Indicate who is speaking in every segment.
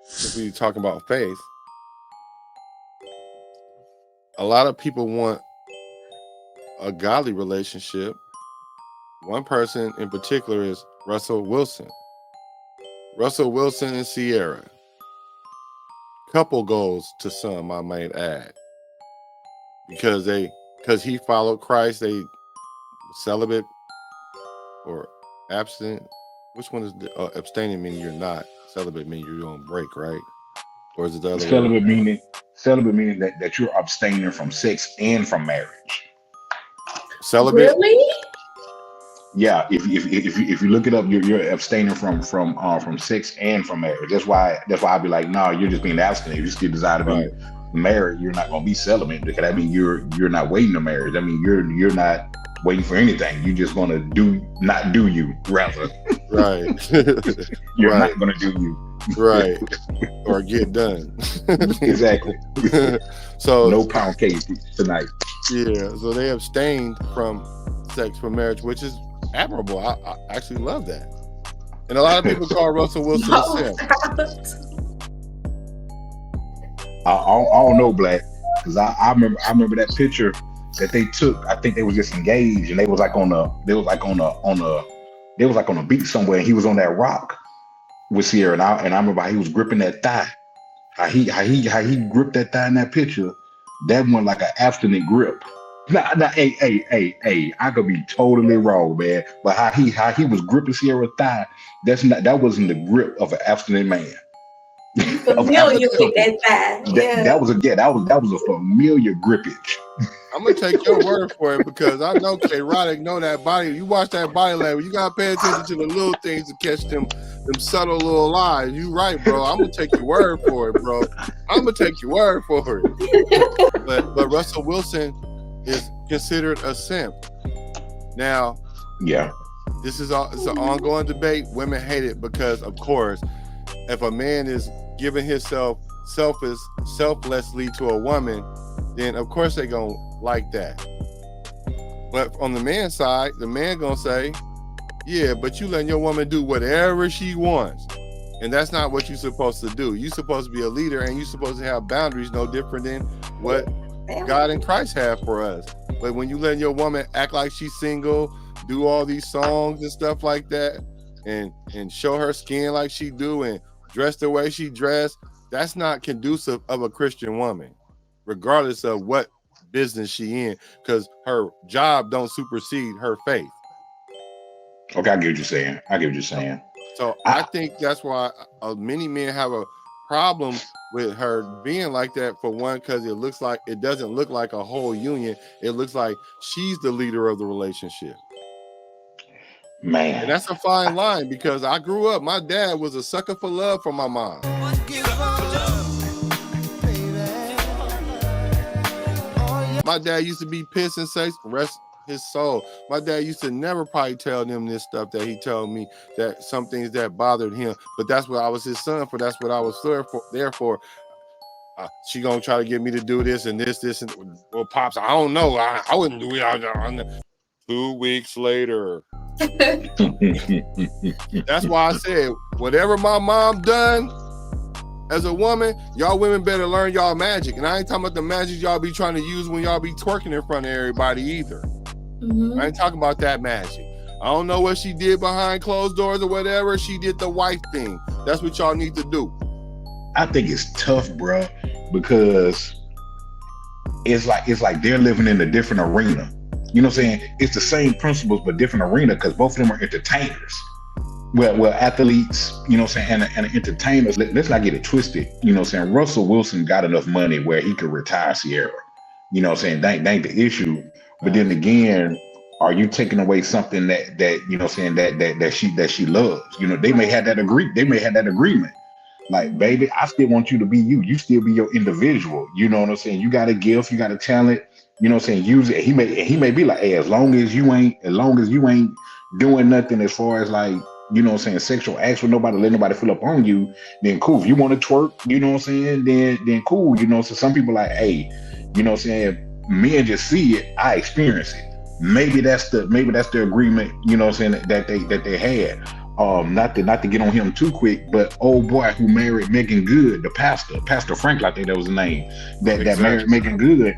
Speaker 1: if we talking about faith, a lot of people want a godly relationship. One person in particular is Russell Wilson. Russell Wilson and Sierra. Couple goals to some, I might add. Because he followed Christ, they celibate or abstinent. Which one is abstaining meaning you're not? Celibate meaning you're on break, right? Or is it the other way?
Speaker 2: Celibate meaning that you're abstaining from sex and from marriage.
Speaker 1: Celibate?
Speaker 3: Really?
Speaker 2: Yeah, if you look it up, you're abstaining from sex and from marriage. That's why I'd be like, no, you're just being abstinent. If you still desire to be married, you're not gonna be celibate, because that means you're not waiting to marry. I mean you're not waiting for anything. You're just gonna not do you, rather.
Speaker 1: Right.
Speaker 2: You're not gonna do you.
Speaker 1: Right. Or get done.
Speaker 2: Exactly.
Speaker 1: So
Speaker 2: no pound cake tonight.
Speaker 1: Yeah, so they abstained from sex for marriage, which is admirable. I actually love that. And a lot of people call Russell Wilson a simp.
Speaker 2: I don't know, Black, because I remember that picture that they took. I think they was just engaged, and they was like on a beach somewhere, and he was on that rock with Sierra, and I remember how he was gripping that thigh. How he gripped that thigh in that picture. That one like an abstinent grip. Nah, hey, I could be totally wrong, man. But how he was gripping Sierra's thigh, that wasn't the grip of an abstinent man.
Speaker 3: Familiar with that thigh.
Speaker 2: That was a familiar grippage.
Speaker 1: I'm gonna take your word for it, because I know K-Rodic know that body. You watch that body language, you gotta pay attention to the little things to catch them subtle little lies. You right, bro. I'm gonna take your word for it, bro. I'm gonna take your word for it. But Russell Wilson is considered a simp. Now,
Speaker 2: yeah,
Speaker 1: it's an ongoing debate. Women hate it because, of course, if a man is giving himself selflessly to a woman, then of course they gonna like that. But on the man's side, the man gonna say, yeah, but you letting your woman do whatever she wants. And that's not what you're supposed to do. You're supposed to be a leader, and you're supposed to have boundaries no different than what God and Christ have for us. But when you letting your woman act like she's single, do all these songs and stuff like that, and show her skin like she do, and dress the way she dressed, that's not conducive of a Christian woman, regardless of what business she in, because her job don't supersede her faith.
Speaker 2: Okay, I get what you're saying.
Speaker 1: So I think that's why many men have a problem with her being like that, for one, because it doesn't look like a whole union. It looks like she's the leader of the relationship.
Speaker 2: Man.
Speaker 1: And that's a fine line, because I grew up, my dad was a sucker for love from my mom. My dad used to be pissed and say, rest his soul. My dad used to never probably tell them this stuff that he told me, that some things that bothered him. But that's what I was his son for. That's what I was there for. She gonna try to get me to do this and this, and well, pops, I don't know. I wouldn't do it. 2 weeks later. That's why I said, whatever my mom done as a woman, y'all women better learn y'all magic. And I ain't talking about the magic y'all be trying to use when y'all be twerking in front of everybody either. Mm-hmm. I ain't talking about that magic. I don't know what she did behind closed doors or whatever. She did the wife thing. That's what y'all need to do.
Speaker 2: I think it's tough, bro, because it's like they're living in a different arena. You know what I'm saying? It's the same principles, but different arena, because both of them are entertainers. Well, athletes, you know what I'm saying, and entertainers. Let's not get it twisted. You know what I'm saying? Russell Wilson got enough money where he could retire Sierra. You know what I'm saying? That ain't the issue. But then again, are you taking away something that you know what I'm saying, that she loves? You know, they may have that agreement. Like, baby, I still want you to be you. You still be your individual. You know what I'm saying? You got a gift, you got a talent. You know what I'm saying? Use it. He may be like, hey, as long as you ain't doing nothing as far as, like, you know what I'm saying, sexual acts with nobody, let nobody fill up on you, then cool. If you want to twerk, you know what I'm saying, then cool. You know, so some people like, hey, you know what I'm saying, men just see it, I experience it. Maybe that's the agreement, you know what I'm saying, that they had. not to get on him too quick, but old boy who married Megan Good, the Pastor Frank, I think that was the name, that married Megan Good.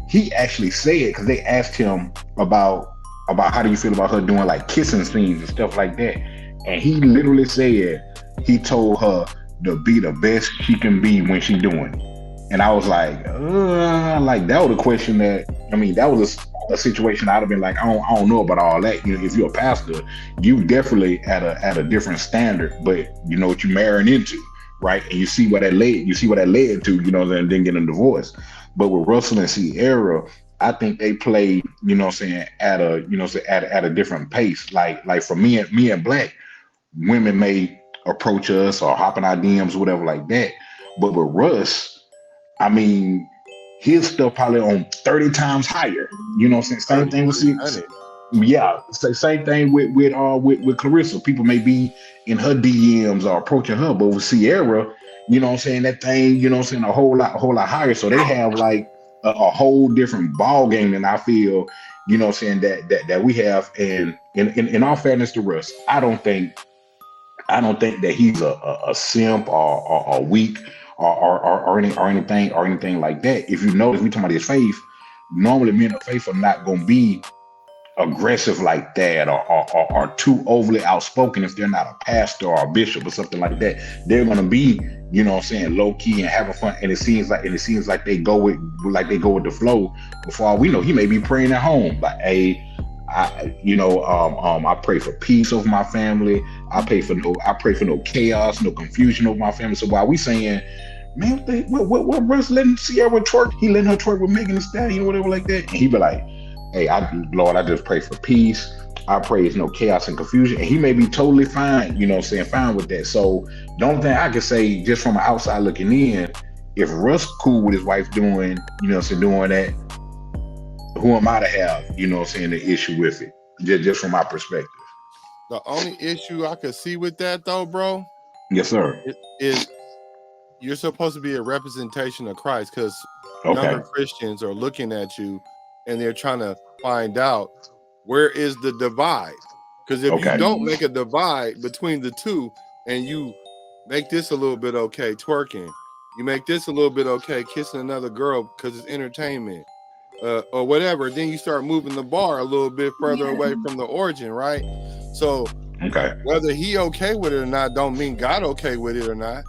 Speaker 2: He actually said, because they asked him about how do you feel about her doing like kissing scenes and stuff like that, and he literally said he told her to be the best she can be when she doing it. And I was like that was a question that, I mean, that was a situation I'd have been like, I don't know about all that. You know, if you're a pastor, you definitely at a different standard, but you know what you're marrying into, right? And you see what that led to, you know, and then getting a divorce. But with Russell and Sierra, I think they played, you know what I'm saying, at a different pace. Like for me and Black, women may approach us or hop in our DMs, whatever like that. But with Russ, I mean, his stuff probably on 30 times higher. You know what I'm saying? Same thing with same thing with Clarissa. People may be in her DMs or approaching her, but with Sierra, you know what I'm saying, that thing, you know what I'm saying, a whole lot higher. So they have like a whole different ball game than I feel, you know what I'm saying, that we have. And in all fairness to Russ, I don't think that he's a simp or weak or anything like that. If you notice, we talking about his faith. Normally, men of faith are not going to be aggressive like that or too overly outspoken if they're not a pastor or a bishop or something like that. They're going to be, you know what I'm saying, low key and having fun. And it seems like they go with the flow. Before all we know, he may be praying at home, like, hey, I pray for peace over my family. I pray for no chaos, no confusion over my family. So while we saying, man, what Russ letting Sierra twerk? He letting her twerk with Megan Thee Stallion or whatever like that. And he be like, hey, Lord, I just pray for peace. I pray it's no chaos and confusion. And he may be totally fine, you know what I'm saying, fine with that. So the only thing I can say, just from the outside looking in, if Russ cool with his wife doing, you know what I'm saying, doing that, who am I to have, you know what I'm saying, the issue with it? Just from my perspective.
Speaker 1: The only issue I could see with that though, bro.
Speaker 2: Yes, sir.
Speaker 1: Is you're supposed to be a representation of Christ, because younger Christians are looking at you and they're trying to find out where is the divide. Because if you don't make a divide between the two and you make this a little bit okay, twerking, you make this a little bit okay, kissing another girl because it's entertainment, or whatever, then you start moving the bar a little bit further away from the origin, right? So whether he okay with it or not don't mean God okay with it or not.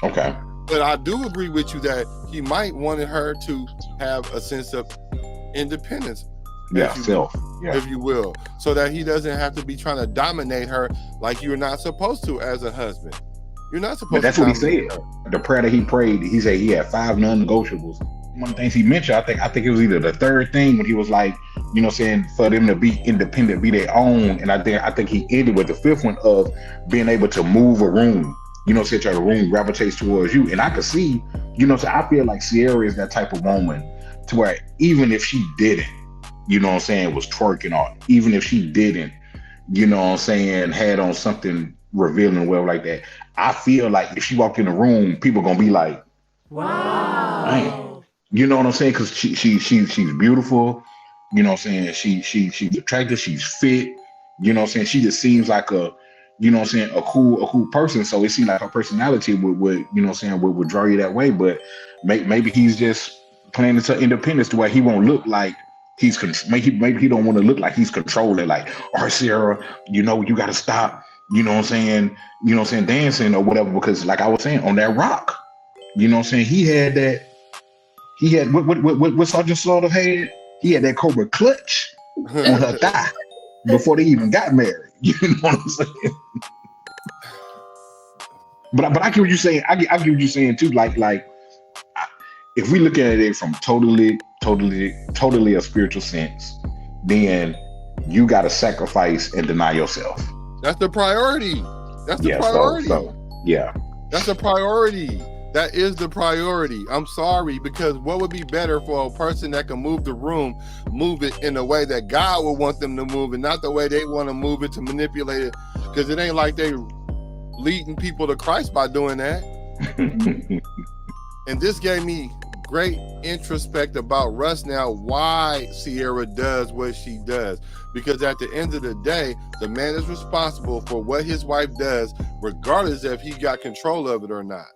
Speaker 1: Okay. But I do agree with you that he might wanted her to have a sense of independence. If you will, so that he doesn't have to be trying to dominate her like you're not supposed to as a husband. You're not supposed to. That's what he said.
Speaker 2: The prayer that he prayed, he said he had 5 non-negotiables. One of the things he mentioned, I think it was either the third thing when he was like, you know, saying for them to be independent, be their own. And I think he ended with the 5th one of being able to move a room. You know, say the room gravitates towards you. And I could see, you know, so I feel like Sierra is that type of woman to where even if she didn't, you know what I'm saying, was twerking, or even if she didn't, you know what I'm saying, had on something revealing well like that, I feel like if she walked in the room, people gonna be like, wow. Man. You know what I'm saying? Because she's beautiful, you know what I'm saying, she's attractive, she's fit, you know what I'm saying, she just seems like a, you know what I'm saying, a cool person. So it seemed like her personality would you know what I'm saying, would draw you that way. But maybe he's just playing into independence to where he won't look like maybe he don't want to look like he's controlling, like, all right, Sarah, you know, you got to stop, you know what I'm saying, dancing or whatever, because like I was saying, on that rock, you know what I'm saying, he had what Sergeant Slaughter had, he had that Cobra clutch on her thigh before they even got married, you know what I'm saying? But I get what you're saying. I get what you're saying too. Like if we look at it from totally a spiritual sense, then you got to sacrifice and deny yourself.
Speaker 1: That's the priority. That's the priority. That's the priority. That is the priority. I'm sorry, because what would be better for a person that can move the room, move it in a way that God would want them to move it, not the way they want to move it to manipulate it, because it ain't like they leading people to Christ by doing that. And this gave me great introspect about Russ now, why Sierra does what she does. Because at the end of the day, the man is responsible for what his wife does, regardless if he got control of it or not.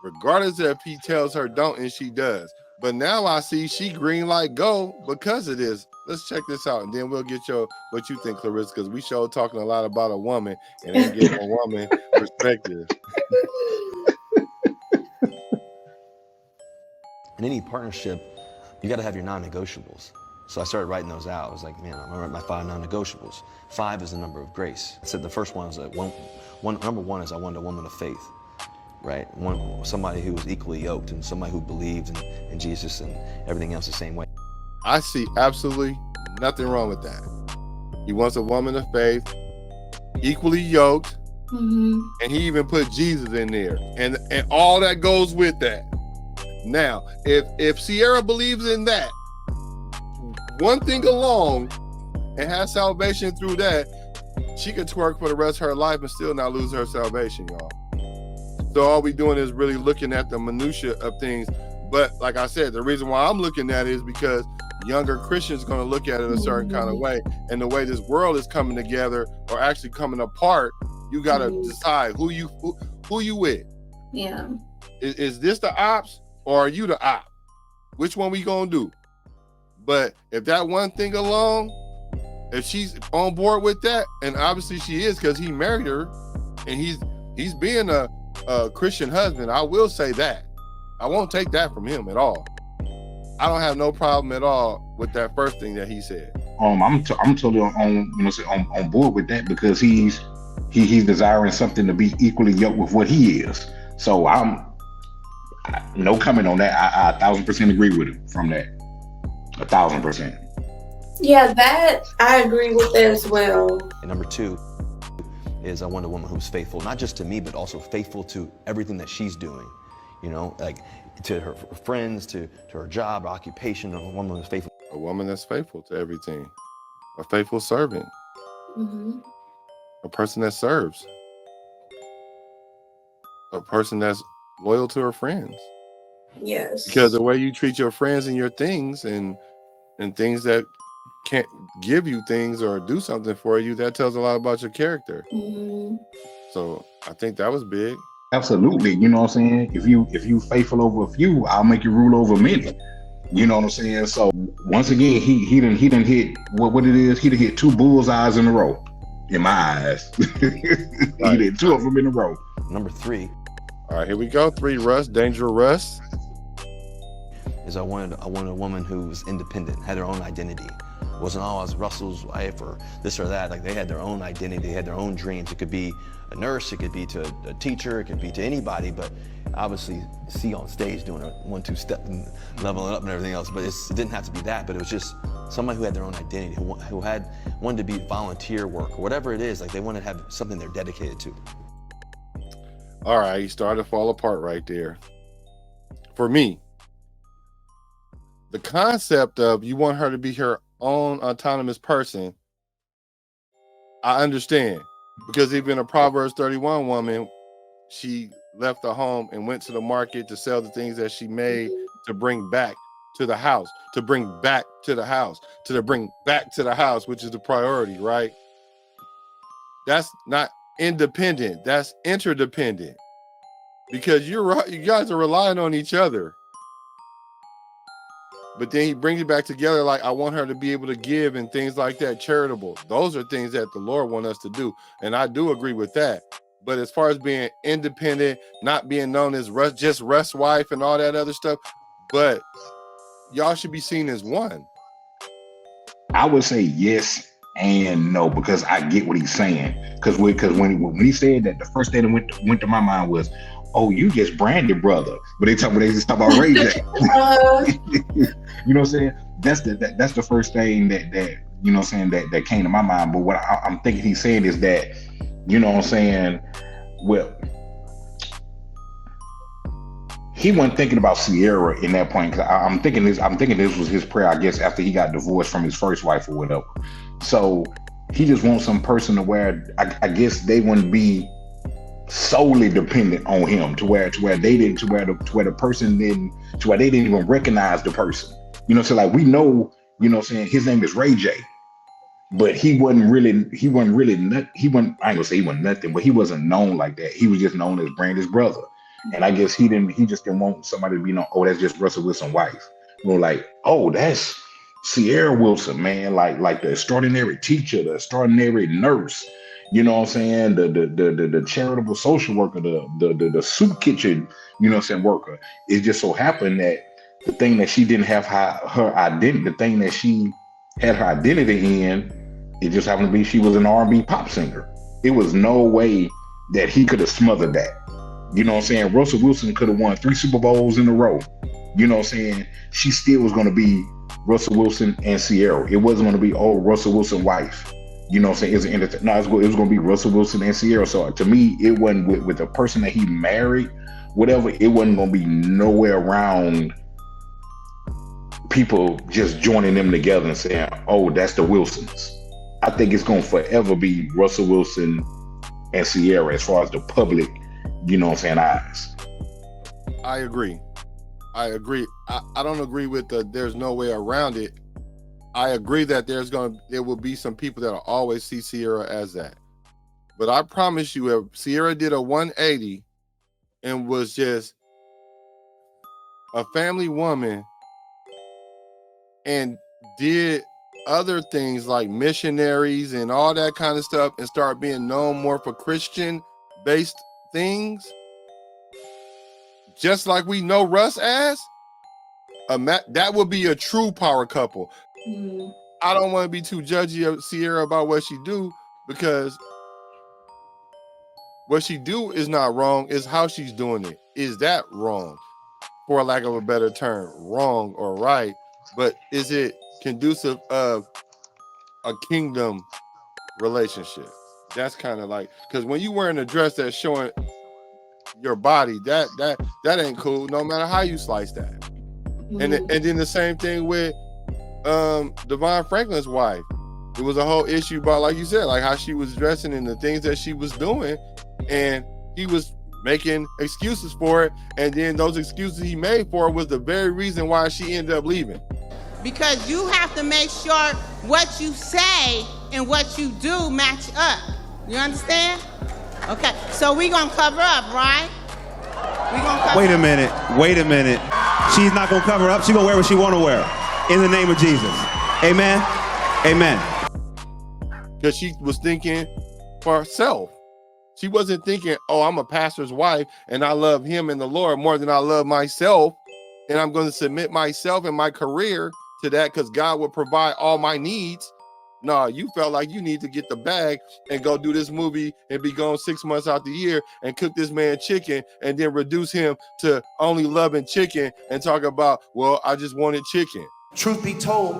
Speaker 1: Regardless if he tells her don't and she does. But now I see she green light go because of this. Let's check this out, and then we'll get what you think, Clarissa, because we sure talking a lot about a woman and ain't getting a woman perspective.
Speaker 4: In any partnership, you got to have your non-negotiables. So I started writing those out. I was like, man, I'm gonna write my 5 non-negotiables. 5 is the number of grace. I said the first one is number one is I wanted a woman of faith, right? Somebody who was equally yoked and somebody who believed in Jesus and everything else the same way.
Speaker 1: I see absolutely nothing wrong with that. He wants a woman of faith, equally yoked, and he even put Jesus in there, and all that goes with that. Now, if Sierra believes in that one thing alone and has salvation through that, she could twerk for the rest of her life and still not lose her salvation, y'all. So all we doing is really looking at the minutia of things. But like I said, the reason why I'm looking at it is because younger Christians are going to look at it a certain kind of way. And the way this world is coming together or actually coming apart, you got to decide who you with.
Speaker 3: Yeah.
Speaker 1: Is this the ops or are you the op? Which one we going to do? But if that one thing alone, if she's on board with that, and obviously she is because he married her and he's being a Christian husband, I will say that. I won't take that from him at all. I don't have no problem at all with that first thing that he said.
Speaker 2: I'm totally on board with that because he's desiring something to be equally yoked with what he is. So no comment on that. I 1000% agree with him from that. 1000%.
Speaker 3: Yeah, that I agree with as well.
Speaker 4: And number 2 is I want a woman who's faithful, not just to me, but also faithful to everything that she's doing. You know, like to her friends, to her job, her occupation. A woman who's faithful.
Speaker 1: A woman that's faithful to everything. A faithful servant. A person that serves. A person that's loyal to her friends.
Speaker 3: Yes.
Speaker 1: Because the way you treat your friends and your things and things that can't give you things or do something for you, that tells a lot about your character. So I think that was big.
Speaker 2: Absolutely. You know what I'm saying? If you faithful over a few, I'll make you rule over many. You know what I'm saying? So once again, he didn't hit what it is. He done hit 2 bullseyes in a row, in my eyes. He did 2 of them in a row.
Speaker 4: Number 3.
Speaker 1: All right, here we go. 3 Russ, Danger Russ.
Speaker 4: Is I wanted a woman who was independent, had her own identity. Wasn't always Russell's wife or this or that. Like they had their own identity, they had their own dreams. It could be a nurse, it could be to a teacher, it could be to anybody, but obviously see on stage doing a 1-2 step and leveling up and everything else. But it didn't have to be that, but it was just somebody who had their own identity, who wanted to be volunteer work or whatever it is. Like they wanted to have something they're dedicated to.
Speaker 1: All right, you started to fall apart right there. For me, the concept of you want her to be her own autonomous person, I understand. Because even a Proverbs 31 woman, she left the home and went to the market to sell the things that she made to bring back to the house, to bring back to the house, which is the priority, right? That's not independent, that's interdependent. Because you guys are relying on each other. But then he brings it back together like, I want her to be able to give and things like that, charitable. Those are things that the Lord wants us to do. And I do agree with that. But as far as being independent, not being known as Russ' wife and all that other stuff, but y'all should be seen as one.
Speaker 2: I would say yes and no, because I get what he's saying. Because when he said that, the first thing that went to my mind was, oh, you just branded brother. But they just talk about Ray J. You know what I'm saying? That's the first thing that you know what I'm saying, that came to my mind. But what I'm thinking he's saying is that, you know what I'm saying, well, he wasn't thinking about Sierra in that point. Cause I'm thinking this was his prayer, I guess, after he got divorced from his first wife or whatever. So he just wants some person to where I guess they wouldn't be solely dependent on him to where they didn't the person didn't to where they didn't even recognize the person. You know, so like we know, you know what I'm saying, his name is Ray J. But he wasn't really I ain't gonna say he wasn't nothing, but he wasn't known like that. He was just known as Brandy's brother. And I guess he just didn't want somebody to be known, oh, that's just Russell Wilson's wife. You know, like, oh, that's Sierra Wilson, man, like the extraordinary teacher, the extraordinary nurse, you know what I'm saying, the charitable social worker, the soup kitchen, you know what I'm saying, worker. It just so happened that the thing that she didn't have her identity, the thing that she had her identity in, it just happened to be she was an R&B pop singer. It was no way that he could have smothered that. You know what I'm saying? Russell Wilson could have won 3 Super Bowls in a row. You know what I'm saying? She still was going to be Russell Wilson and Sierra. It wasn't going to be, oh, Russell Wilson's wife. You know what I'm saying? It was going to be Russell Wilson and Sierra. So to me, it wasn't with the person that he married, whatever, it wasn't going to be nowhere around people just joining them together and saying, oh, that's the Wilsons. I think it's going to forever be Russell Wilson and Sierra as far as the public, you know what I'm saying, eyes.
Speaker 1: I agree. I don't agree with there's no way around it. I agree that there will be some people that'll always see Sierra as that. But I promise you, if Sierra did a 180 and was just a family woman and did other things like missionaries and all that kind of stuff and start being known more for Christian-based things, just like we know Russ as, that would be a true power couple.
Speaker 3: Mm-hmm.
Speaker 1: I don't want to be too judgy of Sierra about what she do, because what she do is not wrong. It's how she's doing it. Is that wrong? For lack of a better term, wrong or right? But is it conducive of a kingdom relationship? That's kind of like, because when you wearing a dress that's showing your body, that ain't cool, no matter how you slice that. Mm-hmm. And then the same thing with Devon Franklin's wife. It was a whole issue about, like you said, like how she was dressing and the things that she was doing, and he was making excuses for it, and then those excuses he made for it was the very reason why she ended up leaving.
Speaker 5: Because you have to make sure what you say and what you do match up. You understand? Okay, so we gonna cover up, right?
Speaker 6: Wait a minute. She's not gonna cover up. She's gonna wear what she wanna wear. In the name of Jesus. Amen. Amen.
Speaker 1: Because she was thinking for herself. She wasn't thinking, oh, I'm a pastor's wife and I love him and the Lord more than I love myself, and I'm going to submit myself and my career to that because God will provide all my needs. No, you felt like you need to get the bag and go do this movie and be gone 6 months out the year and cook this man chicken and then reduce him to only loving chicken and talk about, well, I just wanted chicken.
Speaker 7: Truth be told,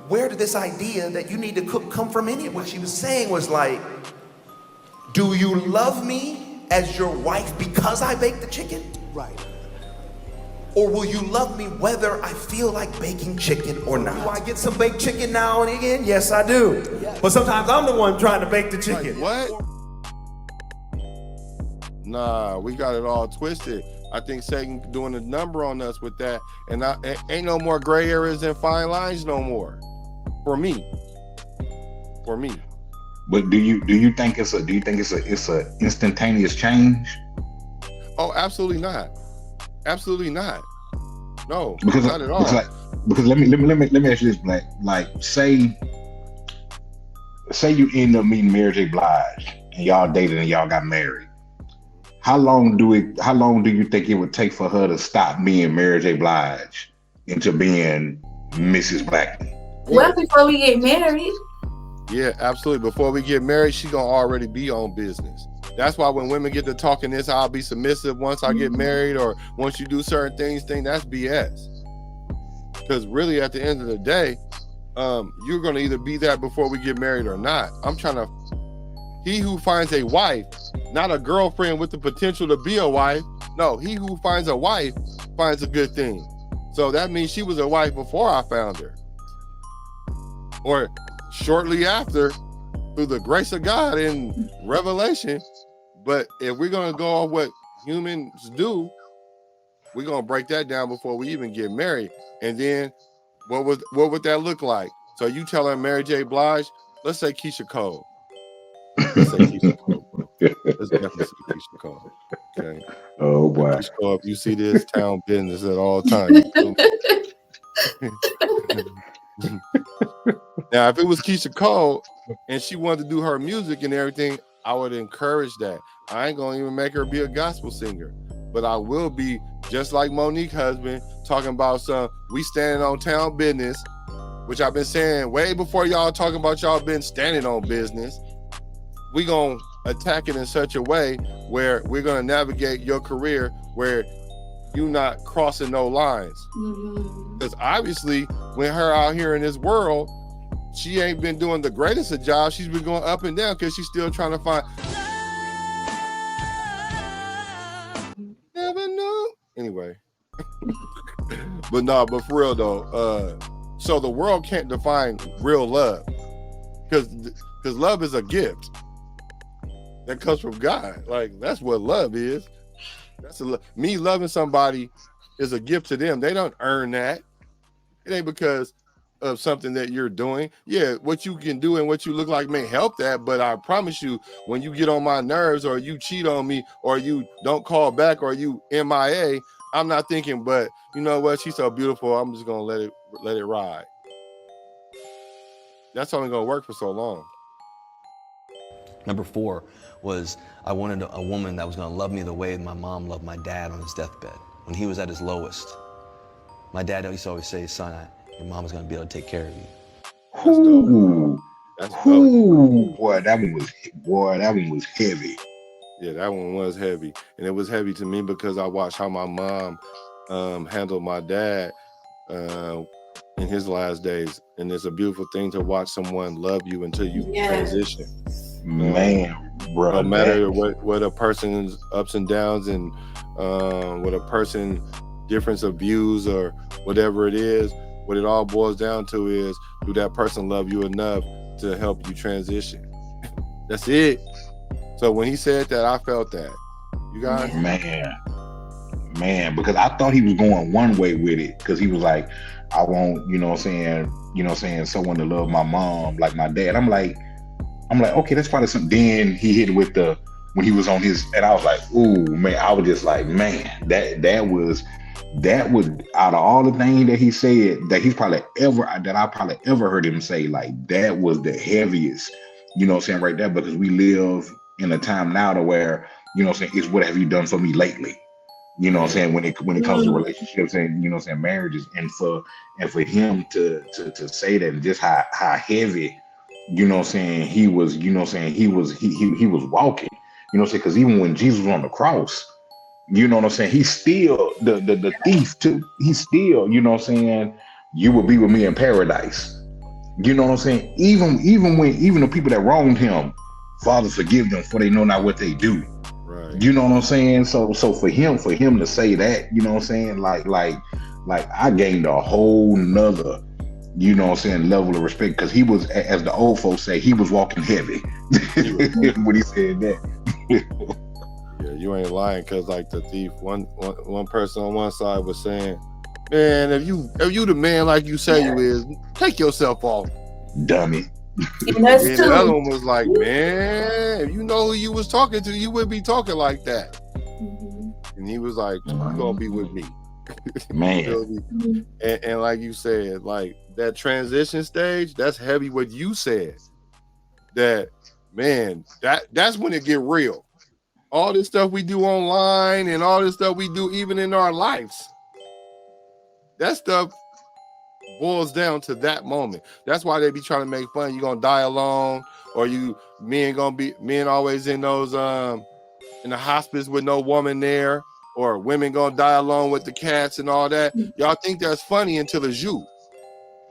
Speaker 7: where did this idea that you need to cook come from anyway? What she was saying was like, do you love me as your wife because I baked the chicken? Right. Or will you love me whether I feel like baking chicken or not? Do I get some baked chicken now and again? Yes, I do. Yes. But sometimes I'm the one trying to bake the chicken.
Speaker 1: Like, what? Nah, we got it all twisted. I think Satan doing a number on us with that, and ain't no more gray areas and fine lines no more. For me.
Speaker 2: But do you think it's a instantaneous change?
Speaker 1: Oh, absolutely not. Absolutely not. No,
Speaker 2: because
Speaker 1: not at all.
Speaker 2: Because let me ask you this, Black. Like, say you end up meeting Mary J. Blige and y'all dated and y'all got married. How long do you think it would take for her to stop being Mary J. Blige into being Mrs. Blackman?
Speaker 3: Well, before we get married.
Speaker 1: Yeah, absolutely. Before we get married, she gonna already be on business. That's why when women get to talking this, I'll be submissive once I get married, or once you do certain things, that's BS. Because really, at the end of the day, you're gonna either be that before we get married or not. He who finds a wife, not a girlfriend with the potential to be a wife. No, he who finds a wife finds a good thing. So that means she was a wife before I found her. Or shortly after, through the grace of God in Revelation. But if we're gonna go off what humans do, we're gonna break that down before we even get married. And then what would that look like? So you telling Mary J. Blige, let's say Keisha Cole. Let's say Keisha Cole, bro. Let's definitely say Keisha Cole. Okay.
Speaker 2: Oh boy.
Speaker 1: Keisha Cole, if you see this, town business at all times. Now, if it was Keisha Cole and she wanted to do her music and everything, I would encourage that. I ain't gonna even make her be a gospel singer, but I will be just like Monique's husband talking about we standing on town business, which I've been saying way before y'all talking about y'all been standing on business. We gonna attack it in such a way where we're gonna navigate your career where you not crossing no lines. Because obviously, when her out here in this world, she ain't been doing the greatest of jobs. She's been going up and down because she's still trying to find. Never know. Anyway, but for real though, so the world can't define real love because love is a gift that comes from God. Like that's what love is. That's me loving somebody is a gift to them. They don't earn that. It ain't because of something that you're doing. Yeah, what you can do and what you look like may help that, but I promise you, when you get on my nerves or you cheat on me or you don't call back or you MIA, I'm not thinking, but you know what? She's so beautiful. I'm just gonna let it ride. That's only gonna work for so long.
Speaker 4: Number 4 was I wanted a woman that was going to love me the way my mom loved my dad on his deathbed when he was at his lowest. My dad used to always say, son, your mama's going to be able to take care of you.
Speaker 2: Ooh.
Speaker 1: That's
Speaker 2: Ooh. Boy, that one was heavy.
Speaker 1: Yeah, that one was heavy. And it was heavy to me because I watched how my mom handled my dad in his last days. And it's a beautiful thing to watch someone love you until you transition.
Speaker 2: Man, bro.
Speaker 1: No matter what a person's ups and downs and what a person difference of views or whatever it is, what it all boils down to is, do that person love you enough to help you transition? That's it. So when he said that, I felt that. You guys?
Speaker 2: Man, because I thought he was going one way with it, because he was like, I want, someone to love my mom like my dad. I'm like, okay, that's probably something. Then he hit it with when he was on his, and I was like, ooh, man, I was just like, man, that was out of all the things that he said that I probably ever heard him say, like, that was the heaviest, right there, because we live in a time now to where, it's what have you done for me lately? When it comes to relationships and marriages, and for him to say that, and just how heavy, he was, he was walking, because even when Jesus was on the cross, he's still the thief too. He's still, you will be with me in paradise. Even the people that wronged him, Father, forgive them, for they know not what they do.
Speaker 1: Right.
Speaker 2: You know what I'm saying? So for him to say that, like I gained a whole nother, level of respect, because he was, as the old folks say, he was walking heavy when he said that.
Speaker 1: Yeah, you ain't lying, because like the thief, one person on one side was saying, man, if you the man like you say you is, take yourself off,
Speaker 2: dummy.
Speaker 3: And that's
Speaker 1: and the other one was like, man, if you know who you was talking to, you wouldn't be talking like that. And he was like, you gonna be with me,
Speaker 2: man.
Speaker 1: and like you said, like that transition stage, that's heavy. What you said, that, man, that's when it get real. All this stuff we do online and all this stuff we do even in our lives, that stuff boils down to that moment. That's why they be trying to make fun. You gonna die alone, or men always in those in the hospice with no woman there, or women gonna die alone with the cats and all that. Y'all think that's funny until it's you.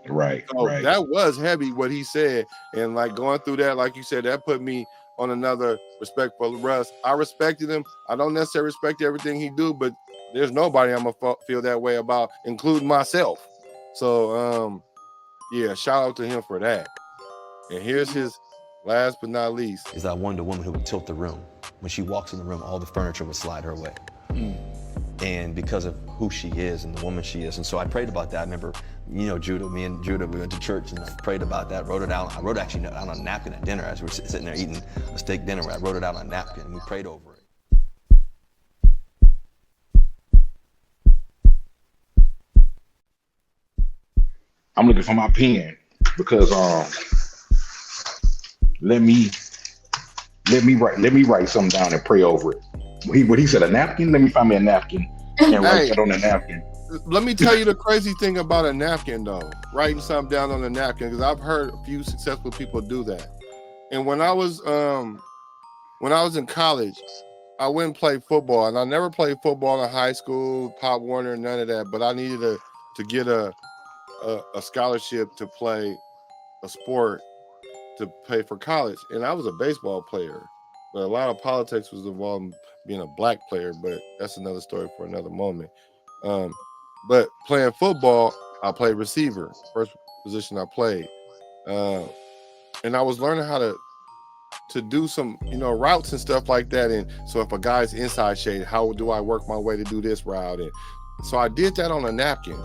Speaker 2: Right.
Speaker 1: So
Speaker 2: right.
Speaker 1: that was heavy what he said, and like going through that, like you said, that put me on another respect for Russ. I respected him. I don't necessarily respect everything he do, but there's nobody I'm gonna feel that way about, including myself. So yeah, shout out to him for that. And here's his last but not least,
Speaker 4: is I wanted a woman who would tilt the room. when she walks in the room, all the furniture would slide her way. And because of who she is and the woman she is. And so I prayed about that. I remember, Judah, me and Judah, we went to church and I prayed about that, wrote it out. I wrote actually out on a napkin at dinner as we were sitting there eating a steak dinner. I wrote it out on a napkin and we prayed over it.
Speaker 2: I'm looking for my pen because let me write something down and pray over it. What he said, a napkin? Let me find me a napkin and write that on the napkin.
Speaker 1: Let me tell you the crazy thing about a napkin, though. Writing something down on a napkin, because I've heard a few successful people do that. And when I was in college, I went and played football, and I never played football in high school, Pop Warner, none of that. But I needed to get a scholarship to play a sport to pay for college, and I was a baseball player. But a lot of politics was involved in being a black player, but that's another story for another moment. But playing football, I played receiver, first position I played. And I was learning how to do some, routes and stuff like that. And so if a guy's inside shade, how do I work my way to do this route? And so I did that on a napkin.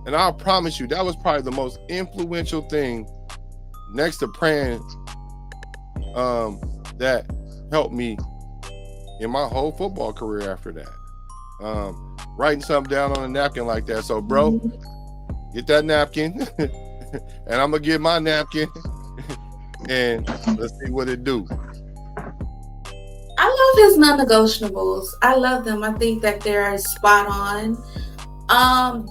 Speaker 1: And I promise you, that was probably the most influential thing next to praying that helped me in my whole football career after that. Writing something down on a napkin like that. So, bro, get that napkin, and I'm going to get my napkin, and let's see what it do.
Speaker 3: I love his non-negotiables. I love them. I think that they're spot on.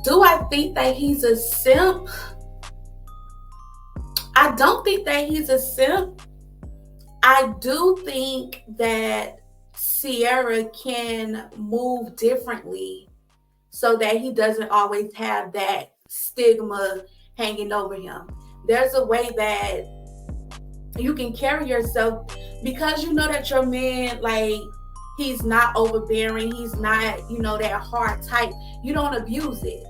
Speaker 3: Do I think that he's a simp? I don't think that he's a simp. I do think that Sierra can move differently so that he doesn't always have that stigma hanging over him. There's a way that you can carry yourself because you know that your man, like, he's not overbearing, he's not, that hard type. You don't abuse it.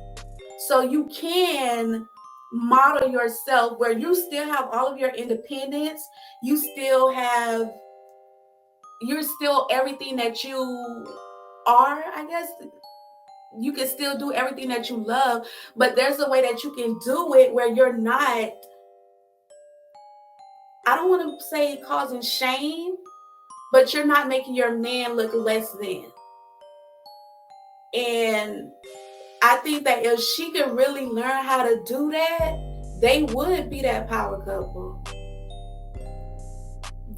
Speaker 3: So you can model yourself where you still have all of your independence. You're still everything that you are, I guess. You can still do everything that you love, but there's a way that you can do it where you're not, I don't want to say causing shame, but you're not making your man look less than. And I think that if she could really learn how to do that, they would be that power couple.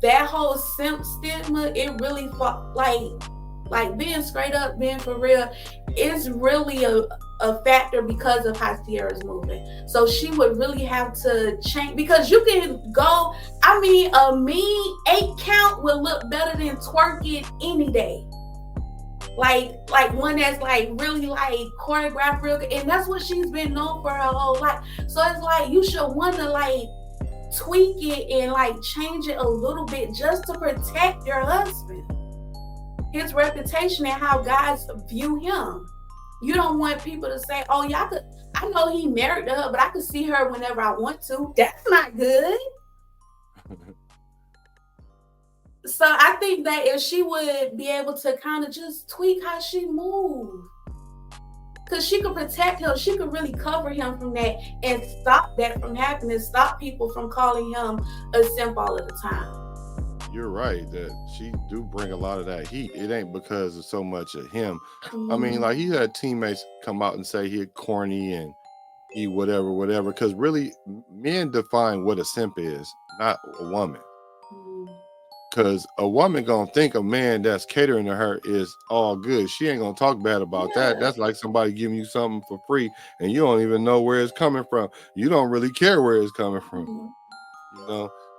Speaker 3: That whole simp stigma, it really, like being straight up, being for real, is really a factor because of how Sierra's moving. So she would really have to change, because you can go, a mean 8 count will look better than twerking any day. Like one that's like really like choreographed real good, and that's what she's been known for her whole life. So it's like you should want to like tweak it and like change it a little bit just to protect your husband, his reputation, and how guys view him. You don't want people to say, "Oh yeah, I know he married to her, but I could see her whenever I want to." That's not good. So I think that if she would be able to kind of just tweak how she moves, because she could protect him, she could really cover him from that and stop that from happening, stop people from calling him a simp all of the time.
Speaker 1: You're right that she do bring a lot of that heat. It ain't because of so much of him. I mean, like, he had teammates come out and say he corny and he whatever, because really men define what a simp is, not a woman. Because a woman gonna think a man that's catering to her is all good. She ain't gonna talk bad about that. That's like somebody giving you something for free and you don't even know where it's coming from. You don't really care where it's coming from.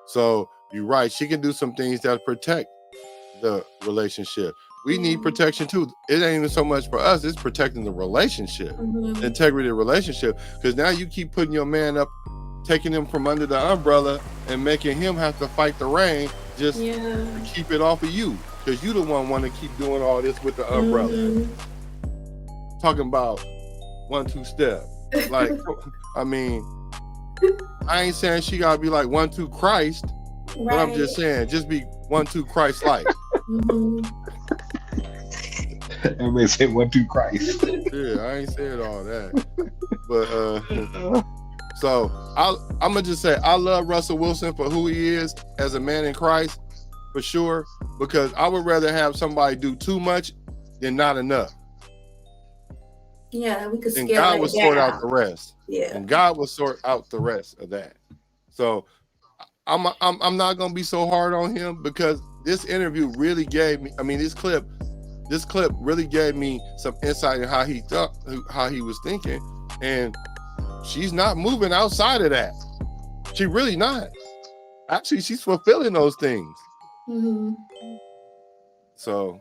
Speaker 1: So you're right. She can do some things that protect the relationship. We need protection too. It ain't even so much for us. It's protecting the relationship, the integrity of the relationship. Because now you keep putting your man up, taking him from under the umbrella and making him have to fight the rain just to keep it off of you, because you the one want to keep doing all this with the umbrella. Talking about 1-2 step. Like, I mean, I ain't saying she gotta be like 1-2 Christ, but I'm just saying, just be 1-2 Christ like.
Speaker 2: That man said, "What to Christ?"
Speaker 1: Yeah, I ain't said all that. But so I'm gonna just say I love Russell Wilson for who he is as a man in Christ, for sure. Because I would rather have somebody do too much than not enough.
Speaker 3: Yeah, we could
Speaker 1: And
Speaker 3: scale
Speaker 1: God
Speaker 3: that
Speaker 1: will sort
Speaker 3: down.
Speaker 1: out the rest.
Speaker 3: Yeah.
Speaker 1: And God will sort out the rest of that. So I'm not gonna be so hard on him, because this interview really gave me, I mean, this clip really gave me some insight in how he thought, how he was thinking. And she's not moving outside of that. She really not. Actually, she's fulfilling those things. So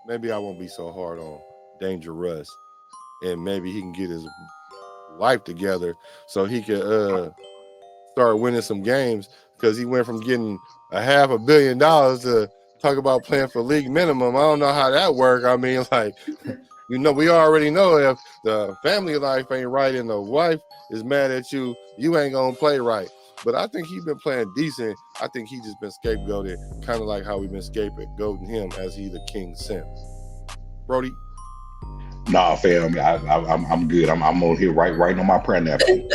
Speaker 1: maybe I won't be so hard on Danger Russ, and maybe he can get his life together so he could start winning some games, because he went from getting $500 million to talk about playing for league minimum. I don't know how that worked. I mean, like, we already know if the family life ain't right and the wife is mad at you, you ain't gonna play right. But I think he's been playing decent. I think he just been scapegoated, kind of like how we've been scapegoating him as he the king simp. Brody?
Speaker 2: Nah, fam, I'm good. I'm on here writing on my prayer napkin.